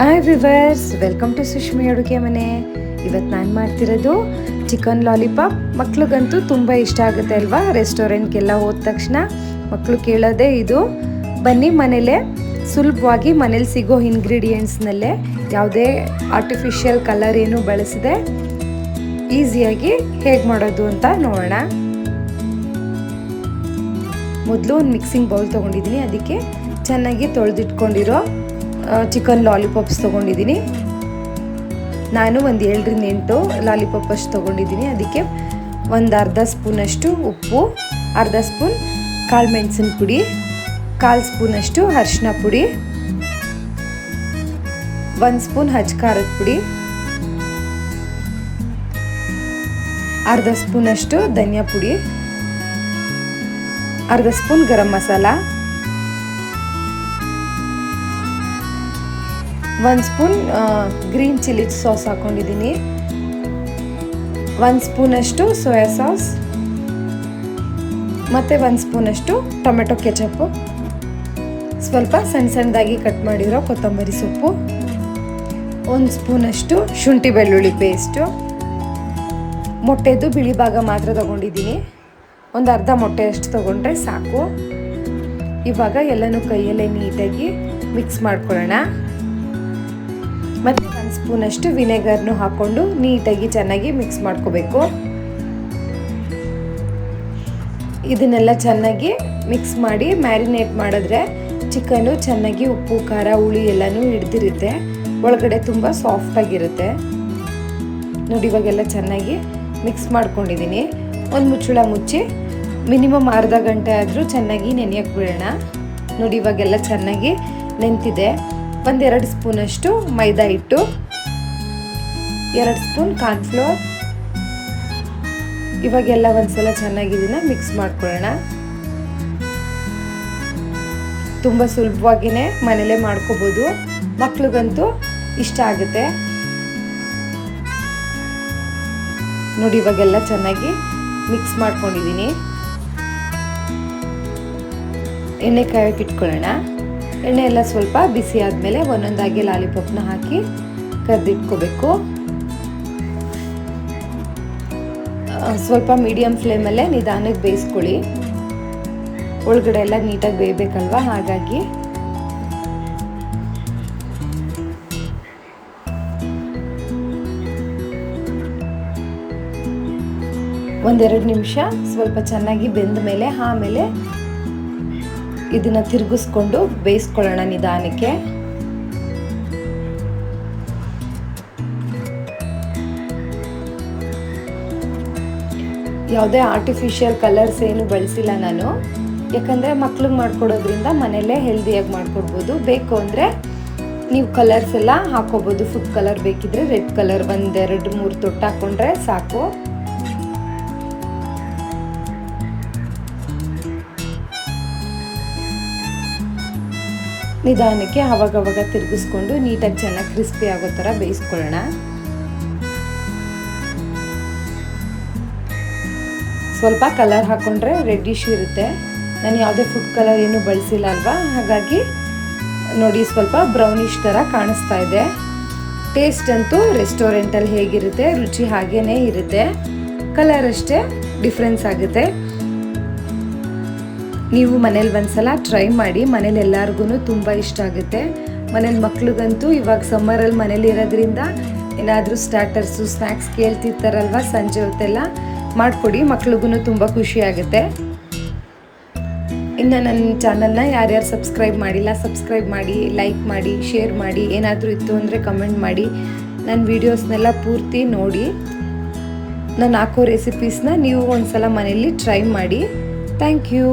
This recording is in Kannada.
ಹಾಯ್ ವಿವರ್ಸ್, ವೆಲ್ಕಮ್ ಟು ಸುಷ್ಮಿ ಅಡುಗೆ ಮನೆ. ಇವತ್ತು ನಾನು ಮಾಡ್ತಿರೋದು ಚಿಕನ್ ಲಾಲಿಪಾಪ್. ಮಕ್ಳಿಗಂತೂ ತುಂಬ ಇಷ್ಟ ಆಗುತ್ತೆ ಅಲ್ವಾ? ರೆಸ್ಟೋರೆಂಟ್ಗೆಲ್ಲ ಹೋದ ತಕ್ಷಣ ಮಕ್ಕಳು ಕೇಳೋದೇ ಇದು. ಬನ್ನಿ, ಮನೇಲೇ ಸುಲಭವಾಗಿ ಮನೇಲಿ ಸಿಗೋ ಇಂಗ್ರೀಡಿಯೆಂಟ್ಸ್ನಲ್ಲೇ ಯಾವುದೇ ಆರ್ಟಿಫಿಷಿಯಲ್ ಕಲರ್ ಏನು ಬಳಸದೆ ಈಸಿಯಾಗಿ ಹೇಗೆ ಮಾಡೋದು ಅಂತ ನೋಡೋಣ. ಮೊದಲು ಒಂದು ಮಿಕ್ಸಿಂಗ್ ಬೌಲ್ ತೊಗೊಂಡಿದ್ದೀನಿ. ಅದಕ್ಕೆ ಚೆನ್ನಾಗಿ ತೊಳೆದಿಟ್ಕೊಂಡಿರೋ ಚಿಕನ್ ಲಾಲಿಪಾಪ್ಸ್ ತೊಗೊಂಡಿದ್ದೀನಿ. ನಾನು ಒಂದು 7ರಿಂದ 8 ಲಾಲಿಪಾಪ್ ಅಷ್ಟು ತೊಗೊಂಡಿದ್ದೀನಿ. ಅದಕ್ಕೆ ಒಂದು ಅರ್ಧ ಸ್ಪೂನಷ್ಟು ಉಪ್ಪು, ಅರ್ಧ ಸ್ಪೂನ್ ಕಾಳು ಮೆಣಸಿನ ಪುಡಿ, 1/4 ಸ್ಪೂನಷ್ಟು ಅರಿಶಿನ ಪುಡಿ, 1 ಸ್ಪೂನ್ ಹಚ್ಚ ಖಾರದ ಪುಡಿ, ಅರ್ಧ ಸ್ಪೂನಷ್ಟು ಧನಿಯಾ ಪುಡಿ, ಅರ್ಧ spoon garam masala, 1 spoon green chilli sauce ಹಾಕ್ಕೊಂಡಿದ್ದೀನಿ, 1 ಸ್ಪೂನಷ್ಟು ಸೋಯಾ ಸಾಸ್ ಮತ್ತು 1 ಸ್ಪೂನಷ್ಟು ಟೊಮೆಟೊ ಕೆಚಪ್ಪು, ಸ್ವಲ್ಪ ಸಣ್ಣ ಸಣ್ಣದಾಗಿ ಕಟ್ ಮಾಡಿರೋ ಕೊತ್ತಂಬರಿ ಸೊಪ್ಪು, 1 ಸ್ಪೂನಷ್ಟು ಶುಂಠಿ ಬೆಳ್ಳುಳ್ಳಿ ಪೇಸ್ಟು, ಮೊಟ್ಟೆದು ಬಿಳಿ ಭಾಗ ಮಾತ್ರ ತೊಗೊಂಡಿದ್ದೀನಿ. ಒಂದು ಅರ್ಧ ಮೊಟ್ಟೆ ಅಷ್ಟು ತೊಗೊಂಡ್ರೆ ಸಾಕು. ಇವಾಗ ಎಲ್ಲನೂ ಕೈಯಲ್ಲೇ ನೀಟಾಗಿ ಮಿಕ್ಸ್ ಮಾಡ್ಕೊಳ್ಳೋಣ. ಮತ್ತು 1 ಸ್ಪೂನಷ್ಟು ವಿನೆಗರ್ನು ಹಾಕ್ಕೊಂಡು ನೀಟಾಗಿ ಚೆನ್ನಾಗಿ ಮಿಕ್ಸ್ ಮಾಡ್ಕೋಬೇಕು. ಇದನ್ನೆಲ್ಲ ಚೆನ್ನಾಗಿ ಮಿಕ್ಸ್ ಮಾಡಿ ಮ್ಯಾರಿನೇಟ್ ಮಾಡಿದ್ರೆ ಚಿಕನ್ನು ಚೆನ್ನಾಗಿ ಉಪ್ಪು ಖಾರ ಹುಳಿ ಎಲ್ಲನೂ ಹಿಡ್ದಿರುತ್ತೆ, ಒಳಗಡೆ ತುಂಬ ಸಾಫ್ಟಾಗಿರುತ್ತೆ. ನೋಡಿ, ಇವಾಗೆಲ್ಲ ಚೆನ್ನಾಗಿ ಮಿಕ್ಸ್ ಮಾಡ್ಕೊಂಡಿದ್ದೀನಿ. ಒಂದು ಮುಚ್ಚಳ ಮುಚ್ಚಿ ಮಿನಿಮಮ್ ಅರ್ಧ ಗಂಟೆ ಆದರೂ ಚೆನ್ನಾಗಿ ನೆನೆಯೋಕ್ಕೆ ಬಿಡೋಣ. ನೋಡಿ, ಇವಾಗೆಲ್ಲ ಚೆನ್ನಾಗಿ ನೆಂತಿದೆ. 1-2 ಸ್ಪೂನಷ್ಟು ಮೈದಾ ಹಿಟ್ಟು, 2 ಸ್ಪೂನ್ ಕಾರ್ನ್ಫ್ಲೋರ್. ಇವಾಗೆಲ್ಲ ಒಂದ್ಸಲ ಚೆನ್ನಾಗಿ ಇದನ್ನ ಮಿಕ್ಸ್ ಮಾಡ್ಕೊಳ್ಳೋಣ. ತುಂಬ ಸುಲಭವಾಗಿಯೇ ಮನೇಲೇ ಮಾಡ್ಕೋಬೋದು. ಮಕ್ಳಿಗಂತೂ ಇಷ್ಟ ಆಗುತ್ತೆ. ನೋಡಿ, ಇವಾಗೆಲ್ಲ ಚೆನ್ನಾಗಿ ಮಿಕ್ಸ್ ಮಾಡ್ಕೊಂಡಿದ್ದೀನಿ. ಎಣ್ಣೆ ಕಾಯೋಕೆ ಇಟ್ಕೊಳ್ಳೋಣ. ಎಣ್ಣೆ ಎಲ್ಲ ಸ್ವಲ್ಪ ಬಿಸಿ ಆದಮೇಲೆ ಒಂದೊಂದಾಗಿ ಲಾಲಿಪಾಪ್ನ ಹಾಕಿ ಕರೆದಿಟ್ಕೋಬೇಕು. ಸ್ವಲ್ಪ ಮೀಡಿಯಮ್ ಫ್ಲೇಮಲ್ಲೇ ನಿಧಾನಕ್ಕೆ ಬೇಯಿಸ್ಕೊಳ್ಳಿ. ಒಳಗಡೆ ಎಲ್ಲ ನೀಟಾಗಿ ಬೇಯಬೇಕಲ್ವ, ಹಾಗಾಗಿ ಒಂದೆರಡು ನಿಮಿಷ ಸ್ವಲ್ಪ ಚೆನ್ನಾಗಿ ಬೆಂದ ಮೇಲೆ ಆಮೇಲೆ ಇದನ್ನು ತಿರುಗಿಸ್ಕೊಂಡು ಬೇಯಿಸ್ಕೊಳ್ಳೋಣ ನಿಧಾನಕ್ಕೆ. ಯಾವುದೇ ಆರ್ಟಿಫಿಷಿಯಲ್ ಕಲರ್ಸ್ ಏನು ಬಳಸಿಲ್ಲ ನಾನು, ಯಾಕಂದರೆ ಮಕ್ಳಿಗೆ ಮಾಡ್ಕೊಡೋದ್ರಿಂದ ಮನೆಯಲ್ಲೇ ಹೆಲ್ದಿಯಾಗಿ ಮಾಡ್ಕೊಡ್ಬೋದು. ಬೇಕು ಅಂದರೆ ನೀವು ಕಲರ್ಸ್ ಎಲ್ಲ ಹಾಕೋಬೋದು. ಫುಡ್ ಕಲರ್ ಬೇಕಿದ್ರೆ ರೆಡ್ ಕಲರ್ 1-2-3 ತೊಟ್ಟು ಹಾಕ್ಕೊಂಡ್ರೆ ಸಾಕು. ನಿಧಾನಕ್ಕೆ ಅವಾಗವಾಗ ತಿರುಗಿಸ್ಕೊಂಡು ನೀಟಾಗಿ ಚೆನ್ನಾಗಿ ಕ್ರಿಸ್ಪಿ ಆಗೋ ಥರ ಬೇಯಿಸ್ಕೊಳ್ಳೋಣ. ಸ್ವಲ್ಪ ಕಲರ್ ಹಾಕ್ಕೊಂಡ್ರೆ ರೆಡ್ಡಿಶ್ ಇರುತ್ತೆ. ನಾನು ಯಾವುದೇ ಫುಡ್ ಕಲರ್ ಏನು ಬಳಸಿಲ್ಲ ಅಲ್ವಾ, ಹಾಗಾಗಿ ನೋಡಿ ಸ್ವಲ್ಪ ಬ್ರೌನಿಶ್ ಥರ ಕಾಣಿಸ್ತಾ ಇದೆ. ಟೇಸ್ಟ್ ಅಂತೂ ರೆಸ್ಟೋರೆಂಟಲ್ಲಿ ಹೇಗಿರುತ್ತೆ ರುಚಿ ಹಾಗೇ ಇರುತ್ತೆ, ಕಲರ್ ಅಷ್ಟೇ ಡಿಫ್ರೆನ್ಸ್ ಆಗುತ್ತೆ. ನೀವು ಮನೇಲಿ ಒಂದ್ಸಲ ಟ್ರೈ ಮಾಡಿ. ಮನೇಲಿ ಎಲ್ಲರಿಗೂ ತುಂಬ ಇಷ್ಟ ಆಗುತ್ತೆ. ಮನೇಲಿ ಮಕ್ಳಿಗಂತೂ ಇವಾಗ ಸಮ್ಮರಲ್ಲಿ ಮನೇಲಿ ಇರೋದ್ರಿಂದ ಏನಾದರೂ ಸ್ಟಾರ್ಟರ್ಸು ಸ್ನ್ಯಾಕ್ಸ್ ಕೇಳ್ತಿರ್ತಾರಲ್ವ, ಸಂಜೆ ಹೊತ್ತೆಲ್ಲ ಮಾಡಿಕೊಡಿ. ಮಕ್ಳಿಗೂ ತುಂಬ ಖುಷಿ ಆಗುತ್ತೆ. ಇನ್ನು ನನ್ನ ಚಾನಲ್ನ ಯಾರ್ಯಾರು ಸಬ್ಸ್ಕ್ರೈಬ್ ಮಾಡಿಲ್ಲ ಸಬ್ಸ್ಕ್ರೈಬ್ ಮಾಡಿ, ಲೈಕ್ ಮಾಡಿ, ಶೇರ್ ಮಾಡಿ. ಏನಾದರೂ ಇತ್ತು ಅಂದರೆ ಕಮೆಂಟ್ ಮಾಡಿ. ನನ್ನ ವೀಡಿಯೋಸ್ನೆಲ್ಲ ಪೂರ್ತಿ ನೋಡಿ. ನಾನು ಹಾಕೋ ರೆಸಿಪೀಸ್ನ ನೀವು ಒಂದ್ಸಲ ಮನೇಲಿ ಟ್ರೈ ಮಾಡಿ. Thank you.